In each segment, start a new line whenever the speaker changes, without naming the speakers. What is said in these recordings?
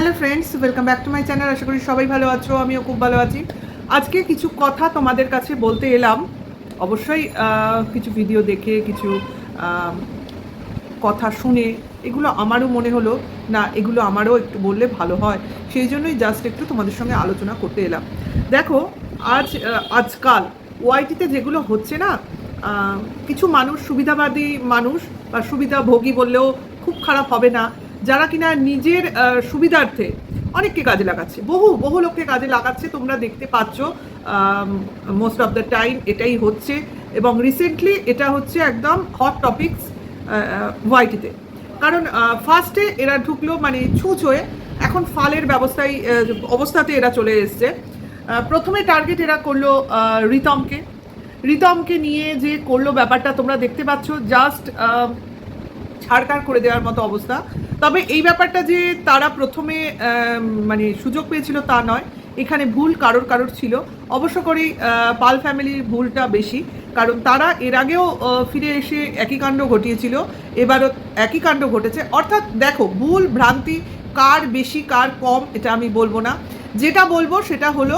Hello friends, welcome back to my channel. আশা করি সবাই ভালো আছো, আমিও খুব ভালো আছি। আজকে কিছু কথা তোমাদের কাছে বলতে এলাম। অবশ্যই কিছু ভিডিও দেখে কিছু আহ, কথা শুনে এগুলো আমারও মনে হলো না, এগুলো আমারও একটু বললে ভালো হয়, সেই জন্যই জাস্ট একটু তোমাদের সঙ্গে আলোচনা করতে এলাম। দেখো, আজকাল ওয়াইটিতে যেগুলো হচ্ছে না, কিছু মানুষ, সুবিধাবাদী মানুষ বা সুবিধাভোগী বললেও খুব খারাপ হবে না, যারা কিনা নিজের সুবিধার্থে অনেককে কাজে লাগাচ্ছে, বহু বহু লোককে কাজে লাগাচ্ছে। তোমরা দেখতে পাচ্ছ মোস্ট অফ দ্য টাইম এটাই হচ্ছে, এবং রিসেন্টলি এটা হচ্ছে একদম হট টপিকস ওয়াইটিতে। কারণ ফার্স্টে এরা ঢুকলো মানে ছুঁচ হয়ে, এখন ফালের অবস্থাতে এরা চলে এসছে। প্রথমে টার্গেট এরা করলো রিতমকে নিয়ে যে করলো ব্যাপারটা তোমরা দেখতে পাচ্ছ, জাস্ট ছাড়কার করে দেওয়ার মতো অবস্থা। তবে এই ব্যাপারটা যে তারা প্রথমে মানে সুযোগ পেয়েছিল তা নয়, এখানে ভুল কারোর ছিল। অবশ্য করেই পাল ফ্যামিলির ভুলটা বেশি, কারণ তারা এর আগেও ফিরে এসে একই কাণ্ড ঘটিয়েছিল, এবারও একই কাণ্ড ঘটেছে। অর্থাৎ দেখো, ভুল ভ্রান্তি কার বেশি কার কম এটা আমি বলবো না, যেটা বলবো সেটা হলো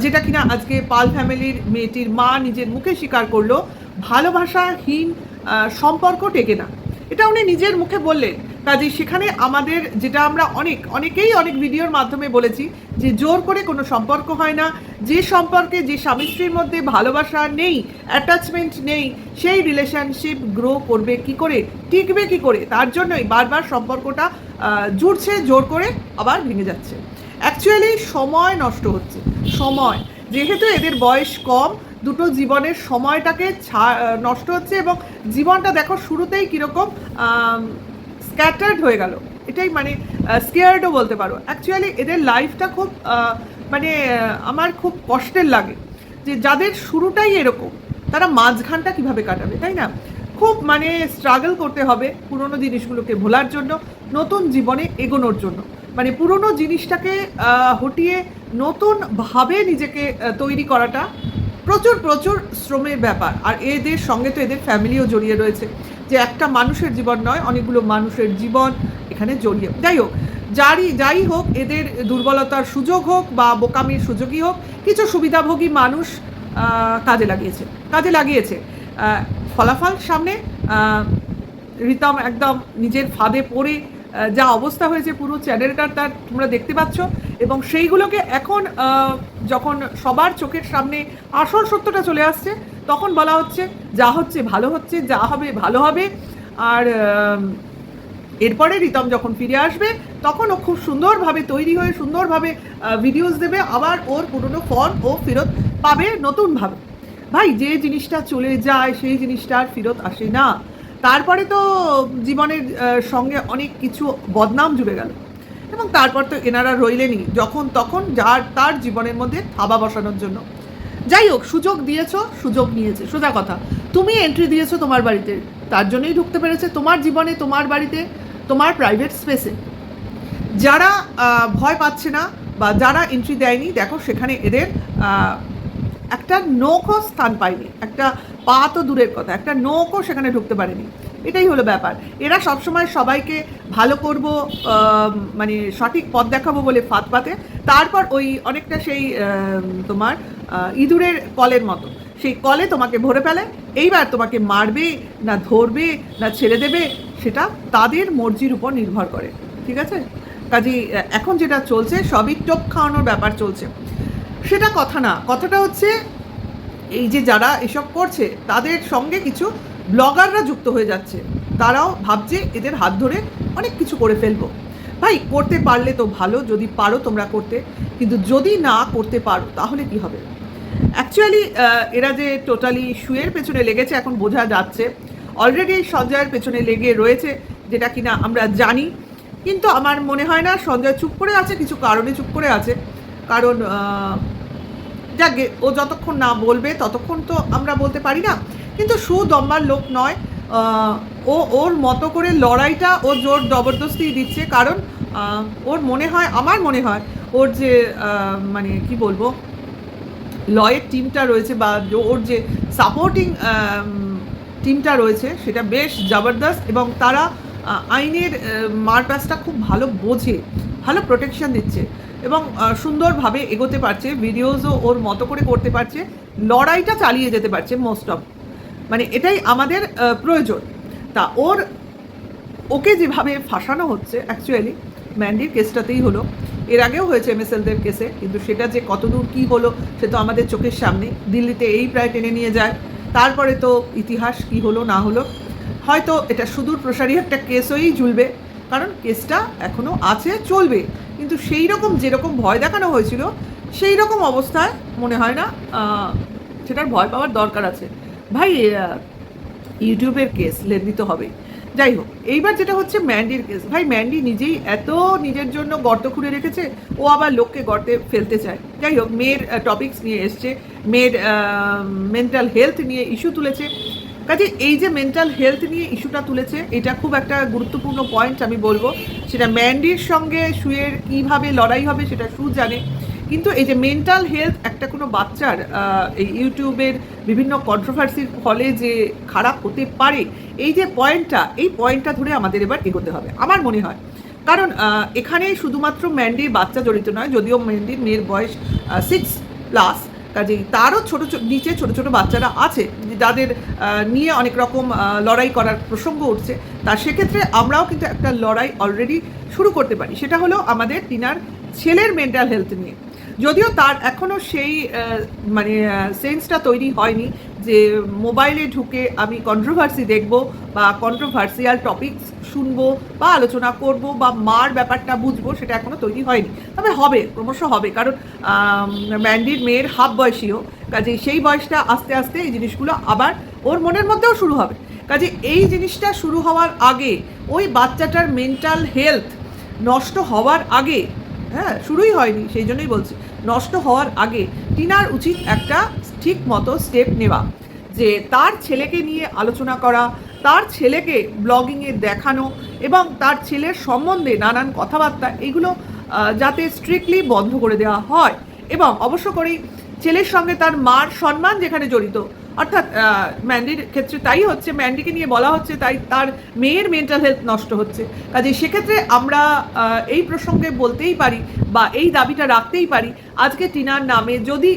যেটা কিনা আজকে পাল ফ্যামিলির মেয়েটির মা নিজের মুখে স্বীকার করলো, ভালোবাসাহীন সম্পর্ক টেকে না, এটা উনি নিজের মুখে বললেন। কাজে সেখানে আমাদের, যেটা আমরা অনেকেই অনেক ভিডিওর মাধ্যমে বলেছি, যে জোর করে কোনো সম্পর্ক হয় না। যে সম্পর্কে, যে স্বামী স্ত্রীর মধ্যে ভালোবাসা নেই, অ্যাটাচমেন্ট নেই, সেই রিলেশনশিপ গ্রো করবে কি করে, টিকবে কি করে, তার জন্যই বারবার সম্পর্কটা জুড়ছে, জোর করে আবার ভেঙে যাচ্ছে। অ্যাকচুয়ালি সময় নষ্ট হচ্ছে, সময়, যেহেতু এদের বয়স কম, দুটো জীবনের সময়টাকে নষ্ট হচ্ছে। এবং জীবনটা দেখো শুরুতেই কীরকম স্ক্যাটার্ড হয়ে গেল, এটাই মানে স্কেয়ার্ডও বলতে পারো। অ্যাকচুয়ালি এদের লাইফটা খুব মানে আমার খুব কষ্টের লাগে, যে যাদের শুরুটাই এরকম, তারা মাঝখানটা কিভাবে কাটাবে, তাই না? খুব মানে স্ট্রাগল করতে হবে পুরনো জিনিসগুলোকে ভোলার জন্য, নতুন জীবনে এগোনোর জন্য। মানে পুরনো জিনিসটাকে হটিয়ে নতুনভাবে নিজেকে তৈরি করাটা প্রচুর প্রচুর শ্রমের ব্যাপার। আর এদের সঙ্গে তো এদের ফ্যামিলিও জড়িয়ে রয়েছে, যে একটা মানুষের জীবন নয়, অনেকগুলো মানুষের জীবন এখানে জড়িয়ে। যাই হোক, যাই হোক, এদের দুর্বলতার সুযোগ হোক বা বোকামির সুযোগই হোক, কিছু সুবিধাভোগী মানুষ কাজে লাগিয়েছে। ফলাফল সামনে, রিতম একদম নিজের ফাঁদে পড়ে যা অবস্থা হয়েছে পুরো চ্যানেলটার, তার তোমরা দেখতে পাচ্ছ। এবং সেইগুলোকে এখন যখন সবার চোখের সামনে আসল সত্যটা চলে আসছে, তখন বলা হচ্ছে যা হচ্ছে ভালো হচ্ছে, যা হবে ভালো হবে। আর এরপরে রিতম যখন ফিরে আসবে, তখন ও খুব সুন্দরভাবে তৈরি হয়ে সুন্দরভাবে ভিডিওস দেবে, আবার ওর পুরনো ফর্ম ও ফেরত পাবে নতুনভাবে। ভাই, যে জিনিসটা চলে যায় সেই জিনিসটা আর ফেরত আসে না। তারপরে তো জীবনের সঙ্গে অনেক কিছু বদনাম জুড়ে গেল, এবং তারপর তো এনারা রইলেনই যখন তখন যার তার জীবনের মধ্যে থাবা বসানোর জন্য। যাই হোক, সুযোগ দিয়েছো, সুযোগ নিয়েছে, সোজা কথা। তুমি এন্ট্রি দিয়েছো তোমার বাড়িতে, তার জন্যই ঢুকতে পেরেছে তোমার জীবনে, তোমার বাড়িতে, তোমার প্রাইভেট স্পেসে। যারা ভয় পাচ্ছে না বা যারা এন্ট্রি দেয়নি, দেখো সেখানে এদের একটা নোকও স্থান পায়নি, একটা পা তো দূরের কথা, একটা নোকও সেখানে ঢুকতে পারেনি। এটাই হলো ব্যাপার। এরা সবসময় সবাইকে ভালো করব, মানে সঠিক পথ দেখাবো বলে ফাঁদ পাতে, তারপর ওই অনেকটা সেই তোমার ইঁদুরের কলের মতো, সেই কলে তোমাকে ভরে ফেলে। এইবার তোমাকে মারবে না ধরবে না ছেড়ে দেবে, সেটা তাদের মর্জির উপর নির্ভর করে, ঠিক আছে? কাজেই এখন যেটা চলছে সবই টোপ খাওয়ানোর ব্যাপার চলছে, সেটা কথা না। কথাটা হচ্ছে এই যে যারা এসব করছে, তাদের সঙ্গে কিছু ব্লগাররা যুক্ত হয়ে যাচ্ছে, তারাও ভাবছে এদের হাত ধরে অনেক কিছু করে ফেলবো। ভাই, করতে পারলে তো ভালো, যদি পারো তোমরা করতে, কিন্তু যদি না করতে পারো তাহলে কি হবে? অ্যাকচুয়ালি এরা যে টোটালি শুয়ের পেছনে লেগেছে এখন বোঝা যাচ্ছে। অলরেডি সঞ্জয়ের পেছনে লেগে রয়েছে, যেটা কিনা আমরা জানি। কিন্তু আমার মনে হয় না সঞ্জয় চুপ করে আছে, কিছু কারণে চুপ করে আছে। কারণ যাকে ও যতক্ষণ না বলবে ততক্ষণ তো আমরা বলতে পারি না। কিন্তু সুদম্বার লোক নয়, ও ওর মতো করে লড়াইটা ও জোর জবরদস্তি দিচ্ছে। কারণ ওর মনে হয়, আমার মনে হয়, ওর যে মানে কি বলবো, লয়ের টিমটা রয়েছে বা ওর যে সাপোর্টিং টিমটা রয়েছে, সেটা বেশ জবরদস্ত, এবং তারা আইনের মারপ্যাচটা খুব ভালো বোঝে, ভালো প্রোটেকশন দিচ্ছে এবং সুন্দরভাবে এগোতে পারছে, ভিডিওসও ওর মতো করে করতে পারছে, লড়াইটা চালিয়ে যেতে পারছে মোস্ট অফ, মানে এটাই আমাদের প্রয়োজন। তা ওকে যেভাবে ফাঁসানো হচ্ছে অ্যাকচুয়ালি ম্যান্ডির কেসটাতেই হলো, এর আগেও হয়েছে এমএসএলদের কেসে, কিন্তু সেটা যে কতদূর কী হলো সে তো আমাদের চোখের সামনে, দিল্লিতে এই প্রায় টেনে নিয়ে যায়, তারপরে তো ইতিহাস কি হলো না হলো, হয়তো এটা সুদূর প্রসারী একটা কেস হয়েই ঝুলবে, কারণ কেসটা এখনও আছে, চলবে, কিন্তু সেই রকম যেরকম ভয় দেখানো হয়েছিল সেই রকম অবস্থায় মনে হয় না সেটার ভয় পাওয়ার দরকার আছে। ভাই ইউটিউবের কেস লেন্দি তো হবে। যাই হোক, এইবার যেটা হচ্ছে ম্যান্ডির কেস, ভাই ম্যান্ডি নিজেই এত নিজের জন্য গর্ত খুঁড়ে রেখেছে, ও আবার লোককে গর্তে ফেলতে চায়। যাই হোক, মেয়ের টপিকস নিয়ে এসছে, মেয়ের মেন্টাল হেলথ নিয়ে ইস্যু তুলেছে, কাজে এই যে মেন্টাল হেলথ নিয়ে ইস্যুটা তুলেছে এটা খুব একটা গুরুত্বপূর্ণ পয়েন্ট আমি বলবো। সেটা ম্যান্ডির সঙ্গে শুয়ের কীভাবে লড়াই হবে সেটা সু জানে, কিন্তু এই যে মেন্টাল হেলথ একটা কোনো বাচ্চার এই ইউটিউবের বিভিন্ন কন্ট্রোভার্সির ফলে যে খারাপ হতে পারে, এই যে পয়েন্টটা, এই পয়েন্টটা ধরে আমাদের এবার এগোতে হবে আমার মনে হয়। কারণ এখানে শুধুমাত্র ম্যান্ডির বাচ্চা জড়িত নয়, যদিও ম্যান্ডির মেয়ের বয়স 6+, কাজেই তারও নিচে ছোট ছোট বাচ্চারা আছে যাদের নিয়ে অনেক রকম লড়াই করার প্রসঙ্গ উঠছে। তা সেক্ষেত্রে আমরাও কিন্তু একটা লড়াই অলরেডি শুরু করতে পারি, সেটা হলো আমাদের টিনার ছেলের মেন্টাল হেলথ নিয়ে। যদিও তার এখনও সেই মানে সেন্সটা তৈরি হয়নি যে মোবাইলে ঢুকে আমি কন্ট্রোভার্সি দেখব বা কন্ট্রোভার্সিয়াল টপিকস শুনবো বা আলোচনা করব বা মার ব্যাপারটা বুঝবো, সেটা এখনও তৈরি হয়নি, তবে হবে, ক্রমশ হবে, কারণ ম্যান্ডির মেয়ের হাফ বয়সীও, কাজে সেই বয়সটা আস্তে আস্তে এই জিনিসগুলো আবার ওর মনের মধ্যেও শুরু হবে। কাজে এই জিনিসটা শুরু হওয়ার আগে, ওই বাচ্চাটার মেন্টাল হেলথ নষ্ট হওয়ার আগে, হ্যাঁ শুরুই হয়নি সেই জন্যই বলছি, নষ্ট হওয়ার আগে টিনার উচিত একটা ঠিক মতো স্টেপ নেওয়া, যে তার ছেলেকে নিয়ে আলোচনা করা, তার ছেলেকে ব্লগিংয়ে দেখানো এবং তার ছেলের সম্বন্ধে নানান কথাবার্তা, এগুলো যাতে স্ট্রিক্টলি বন্ধ করে দেওয়া হয়। এবং অবশ্য করেই ছেলের সঙ্গে তার মার সম্মান যেখানে জড়িত, অর্থাৎ ম্যান্ডির ক্ষেত্রে তাই হচ্ছে, ম্যান্ডিকে নিয়ে বলা হচ্ছে তাই তার মেয়ের মেন্টাল হেলথ নষ্ট হচ্ছে। কাজে সেক্ষেত্রে আমরা এই প্রসঙ্গে বলতেই পারি বা এই দাবিটা রাখতেই পারি, আজকে টিনার নামে যদি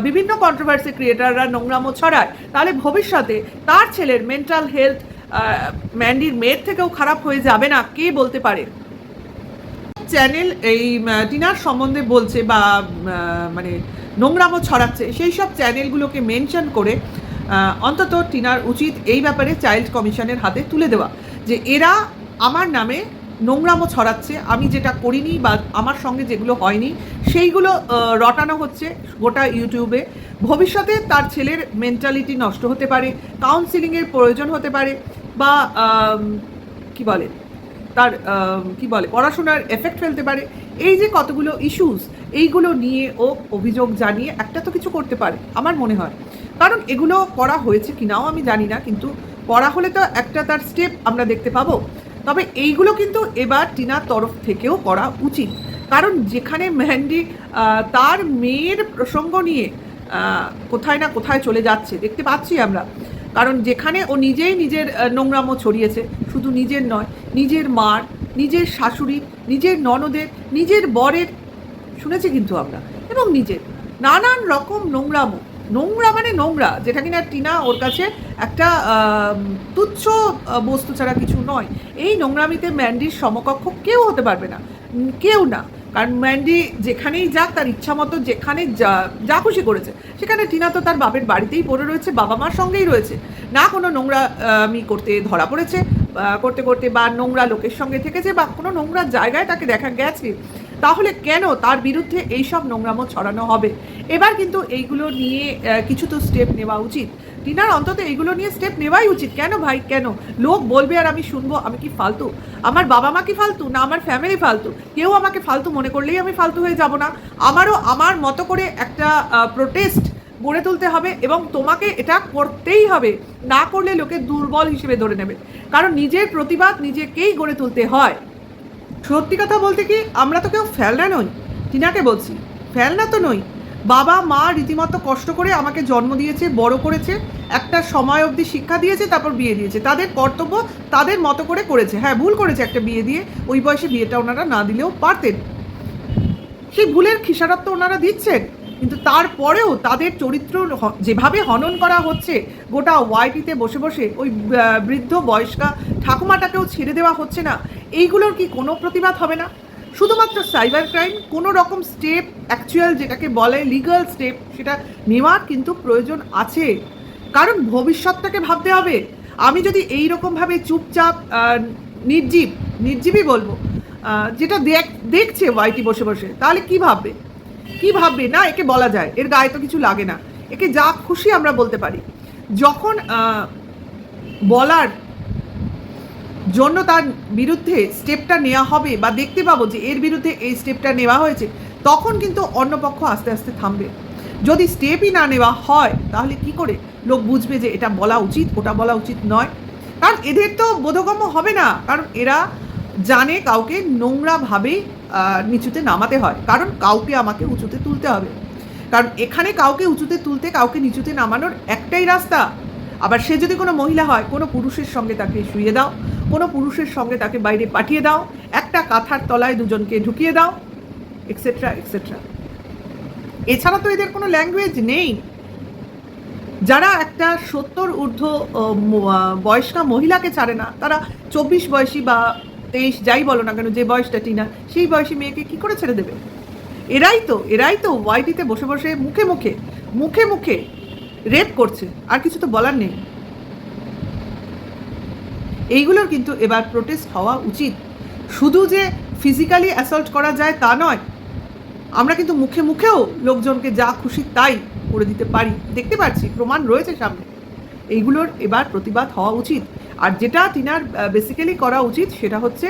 বিভিন্ন কন্ট্রোভার্সি ক্রিয়েটাররা নোংরামো ছড়ায়, তাহলে ভবিষ্যতে তার ছেলের মেন্টাল হেলথ ম্যান্ডির মেয়ের থেকেও খারাপ হয়ে যাবে না, কে বলতে পারে। চ্যানেল এই টিনার সম্বন্ধে বলছে বা মানে নোংরামো ছড়াচ্ছে, সেই সব চ্যানেলগুলোকে মেনশন করে অন্তত টিনার উচিত এই ব্যাপারে চাইল্ড কমিশনের হাতে তুলে দেওয়া, যে এরা আমার নামে নোংরামো ছড়াচ্ছে, আমি যেটা করিনি বা আমার সঙ্গে যেগুলো হয়নি সেইগুলো রটানো হচ্ছে গোটা ইউটিউবে। ভবিষ্যতে তার ছেলের মেন্টালিটি নষ্ট হতে পারে, কাউন্সিলিংয়ের প্রয়োজন হতে পারে, বা কি বলে তার পড়াশোনার এফেক্ট ফেলতে পারে। এই যে কতগুলো ইস্যুস, এইগুলো নিয়ে ও অভিযোগ জানিয়ে একটা তো কিছু করতে পারে আমার মনে হয়, কারণ এগুলো করা হয়েছে কিনাও আমি জানি না, কিন্তু করা হলে তো একটা তার স্টেপ আমরা দেখতে পাবো। তবে এইগুলো কিন্তু এবার টিনার তরফ থেকেও করা উচিত, কারণ যেখানে ম্যান্ডি তার মেয়ের প্রসঙ্গ নিয়ে কোথায় না কোথায় চলে যাচ্ছে দেখতে পাচ্ছি আমরা, কারণ যেখানে ও নিজেই নিজের নোংরামো ছড়িয়েছে, শুধু নিজের নয়, নিজের মার, নিজের শাশুড়ি, নিজের ননদের, নিজের বরের শুনেছি কিন্তু আমরা, এবং নিজের নানান রকম নোংরা মানে নোংরা, যেটা কিনা টিনা ওর কাছে একটা তুচ্ছ বস্তু ছাড়া কিছু নয়। এই নোংরামিতে ম্যান্ডির সমকক্ষ কেউ হতে পারবে না, কেউ না, কারণ ম্যান্ডি যেখানেই যাক তার ইচ্ছা মতো যেখানে যা খুশি করেছে, সেখানে টিনা তো তার বাপের বাড়িতেই পড়ে রয়েছে, বাবা মার সঙ্গেই রয়েছে, না কোনো নোংরামি করতে ধরা পড়েছে করতে করতে, বা নোংরা লোকের সঙ্গে থেকেছে, বা কোনো নোংরা জায়গায় তাকে দেখা গেছে, তাহলে কেন তার বিরুদ্ধে এইসব নোংরামো ছড়ানো হবে? এবার কিন্তু এইগুলো নিয়ে কিছু তো স্টেপ নেওয়া উচিত টিনার, অন্তত এইগুলো নিয়ে স্টেপ নেওয়াই উচিত। কেন ভাই, কেন লোক বলবে আর আমি শুনবো? আমি কি ফালতু? আমার বাবা মা কি ফালতু? না আমার ফ্যামিলি ফালতু? কেউ আমাকে ফালতু মনে করলেই আমি ফালতু হয়ে যাব না? আমারও আমার মতো করে একটা প্রোটেস্ট গড়ে তুলতে হবে, এবং তোমাকে এটা করতেই হবে, না করলে লোকে দুর্বল হিসেবে ধরে নেবে, কারণ নিজের প্রতিবাদ নিজেকেই গড়ে তুলতে হয়। সত্যি কথা বলতে কি, আমরা তো কেউ ফেলনা নই, টিনাকে বলছি, ফেলনা তো নই। বাবা মা রীতিমতো কষ্ট করে আমাকে জন্ম দিয়েছে, বড় করেছে, একটা সময় অবধি শিক্ষা দিয়েছে, তারপর বিয়ে দিয়েছে, তাদের কর্তব্য তাদের মতো করে করেছে। হ্যাঁ ভুল করেছে একটা বিয়ে দিয়ে, ওই বয়সে বিয়েটা ওনারা না দিলেও পারতেন, সেই ভুলের খেসারত তো ওনারা দিচ্ছেন, কিন্তু তারপরেও তাদের চরিত্র যেভাবে হনন করা হচ্ছে, গোটা ওয়াইটিতে বসে বসে ওই বৃদ্ধ বয়স্কা ঠাকুমাটাকেও ছেড়ে দেওয়া হচ্ছে না, এইগুলোর কি কোনো প্রতিবাদ হবে না? শুধুমাত্র সাইবার ক্রাইম, কোনো রকম স্টেপ অ্যাকচুয়াল যেটাকে বলে লিগাল স্টেপ, সেটা নেওয়ার কিন্তু প্রয়োজন আছে, কারণ ভবিষ্যৎটাকে ভাবতে হবে। আমি যদি এইরকমভাবে চুপচাপ নির্জীবই বলবো, যেটা দেখছে ওয়াইটি বসে বসে, তাহলে কি ভাববে? কি ভাববে না? একে বলা যায়, এর গায়ে তো কিছু লাগে না, একে যা খুশি আমরা বলতে পারি। যখন বলার জন্য তার বিরুদ্ধে স্টেপটা নেওয়া হবে বা দেখতে পাবো যে এর বিরুদ্ধে এই স্টেপটা নেওয়া হয়েছে, তখন কিন্তু অন্য পক্ষ আস্তে আস্তে থামবে। যদি স্টেপই না নেওয়া হয়, তাহলে কি করে লোক বুঝবে যে এটা বলা উচিত, ওটা বলা উচিত নয়? কারণ এদের তো বোধগম্য হবে না, কারণ এরা জানে কাউকে নোংরাভাবেই নিচুতে নামাতে হয়, কারণ কাউকে আমাকে উঁচুতে তুলতে হবে। কারণ এখানে কাউকে উঁচুতে তুলতে, কাউকে নিচুতে নামানোর একটাই রাস্তা। আবার সে যদি কোনো মহিলা হয়, কোনো পুরুষের সঙ্গে তাকে শুইয়ে দাও, কোনো পুরুষের সঙ্গে তাকে বাইরে পাঠিয়ে দাও, একটা কাঁথার তলায় দুজনকে ঢুকিয়ে দাও, এক্সেট্রা এক্সেট্রা। এছাড়া তো এদের কোনো ল্যাঙ্গুয়েজ নেই। যারা একটা 70 ঊর্ধ্ব বয়স্কা মহিলাকে ছাড়ে না, তারা 24 বয়সী বা 23 যাই বলো না কেন, যে বয়সটা টিনা, সেই বয়সী মেয়েকে কি করে ছেড়ে দেবে? এরাই তো ওয়াইটিতে বসে বসে মুখে মুখে রেপ করছে, আর কিছু তো বলার নেই। এইগুলোর কিন্তু এবার প্রোটেস্ট হওয়া উচিত। শুধু যে ফিজিক্যালি অ্যাসল্ট করা যায় তা নয়, আমরা কিন্তু মুখেও লোকজনকে যা খুশি তাই করে দিতে পারি, দেখতে পাচ্ছি, প্রমাণ রয়েছে সামনে। এইগুলোর এবার প্রতিবাদ হওয়া উচিত। আর যেটা টিনার বেসিক্যালি করা উচিত, সেটা হচ্ছে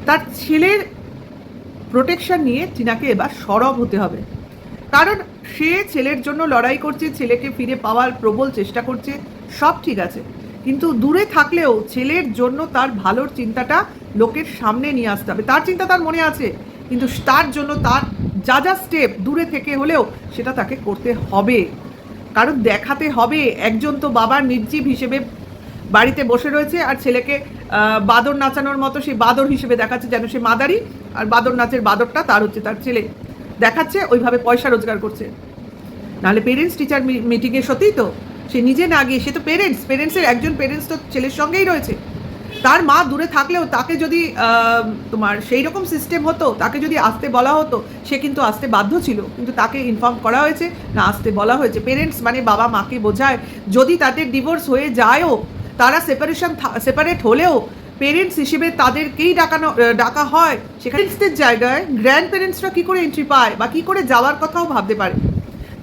তার ছেলের প্রোটেকশন নিয়ে টিনাকে এবার সরব হতে হবে। কারণ সে ছেলের জন্য লড়াই করছে, ছেলেকে ফিরে পাওয়ার প্রবল চেষ্টা করছে, সব ঠিক আছে, কিন্তু দূরে থাকলেও ছেলের জন্য তার ভালোর চিন্তাটা লোকের সামনে নিয়ে আসতে হবে। তার চিন্তা তার মনে আছে, কিন্তু তার জন্য তার যা স্টেপ দূরে থেকে হলেও সেটা তাকে করতে হবে। কারণ দেখাতে হবে, একজন তো বাবার নির্জীব হিসেবে বাড়িতে বসে রয়েছে, আর ছেলেকে বাদর নাচানোর মতো সেই বাদর হিসেবে দেখাচ্ছে, যেন সে মাদারি, আর বাদর নাচের বাদরটা তার হচ্ছে তার ছেলে, দেখাচ্ছে ওইভাবে পয়সা রোজগার করছে। নাহলে পেরেন্টস টিচার মিটিংয়ে সত্যিই তো সে নিজে না গিয়ে, সে তো পেরেন্টসের একজন পেরেন্টস তো ছেলের সঙ্গেই রয়েছে, তার মা দূরে থাকলেও তাকে যদি তোমার সেই রকম সিস্টেম হতো, তাকে যদি আসতে বলা হতো, সে কিন্তু আসতে বাধ্য ছিল, কিন্তু তাকে ইনফর্ম করা হয়েছে না, আসতে বলা হয়েছে। পেরেন্টস মানে বাবা মাকে বোঝায়। যদি তাদের ডিভোর্স হয়ে যায়ও, তারা সেপারেট হলেও পেরেন্টস হিসেবে তাদেরকেই ডাকা হয়। সেখানে জায়গায় গ্র্যান্ড পেরেন্টসরা কী করে এন্ট্রি পায় বা কী করে যাওয়ার কথাও ভাবতে পারে।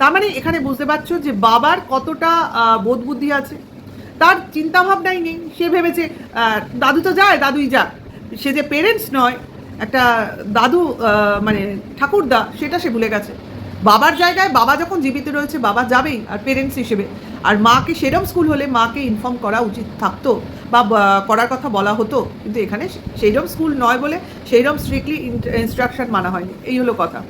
তার মানে এখানে বুঝতে পারছো যে বাবার কতটা বোধ বুদ্ধি আছে, তার চিন্তাভাবনাই নেই। সে ভেবেছে দাদু তো যায়, দাদুই যাক, সে যে পেরেন্টস নয়, একটা দাদু মানে ঠাকুরদা, সেটা সে ভুলে গেছে। বাবার জায়গায় বাবা যখন জীবিত রয়েছে, বাবা যাবেই আর পেরেন্টস হিসেবে। আর মাকে সেরম স্কুল হলে মাকে ইনফর্ম করা উচিত থাকতো বা করার কথা বলা হতো, কিন্তু এখানে সেইরকম স্কুল নয় বলে সেইরকম স্ট্রিক্টলি ইনস্ট্রাকশন মানা হয়নি, এই হলো কথা।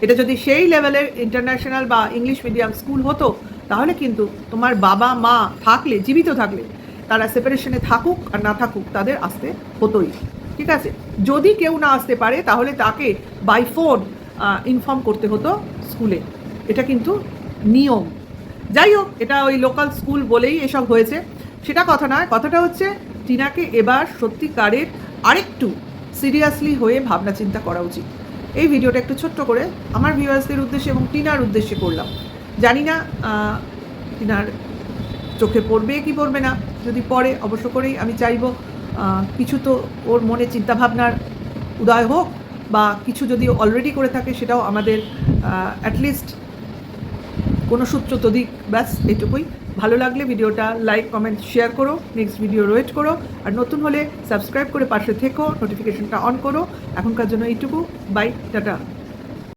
এটা যদি সেই লেভেলের ইন্টারন্যাশনাল বা ইংলিশ মিডিয়াম স্কুল হতো, তাহলে কিন্তু তোমার বাবা মা থাকলে, জীবিত থাকলে, তারা সেপারেশনে থাকুক আর না থাকুক, তাদের আসতে হতোই, ঠিক আছে? যদি কেউ না আসতে পারে, তাহলে তাকে বাই ফোন ইনফর্ম করতে হতো স্কুলে, এটা কিন্তু নিয়ম। যাই হোক, এটা ওই লোকাল স্কুল বলেই এসব হয়েছে, সেটা কথা নয়। কথাটা হচ্ছে টিনাকে এবার সত্যিকারের আরেকটু সিরিয়াসলি হয়ে ভাবনা চিন্তা করা উচিত। এই ভিডিওটা একটু ছোট্ট করে আমার ভিউয়ার্সদের উদ্দেশ্যে এবং টিনার উদ্দেশ্যে করলাম। জানি না টিনার চোখে পড়বে কি পড়বে না, যদি পড়ে অবশ্য করেই আমি চাইব কিছু তো ওর মনে চিন্তাভাবনার উদয় হোক, বা কিছু যদি অলরেডি করে থাকে সেটাও আমাদের অ্যাটলিস্ট কোনো সূত্র তো দিক, ব্যাস এটুকুই। ভালো লাগলে ভিডিওটা লাইক কমেন্ট শেয়ার করো, নেক্সট ভিডিও ওয়েট করো, আর নতুন হলে সাবস্ক্রাইব করে পাশে থেকো, নোটিফিকেশনটা অন করো। এখনকার জন্য এইটুকু, বাই, টাটা।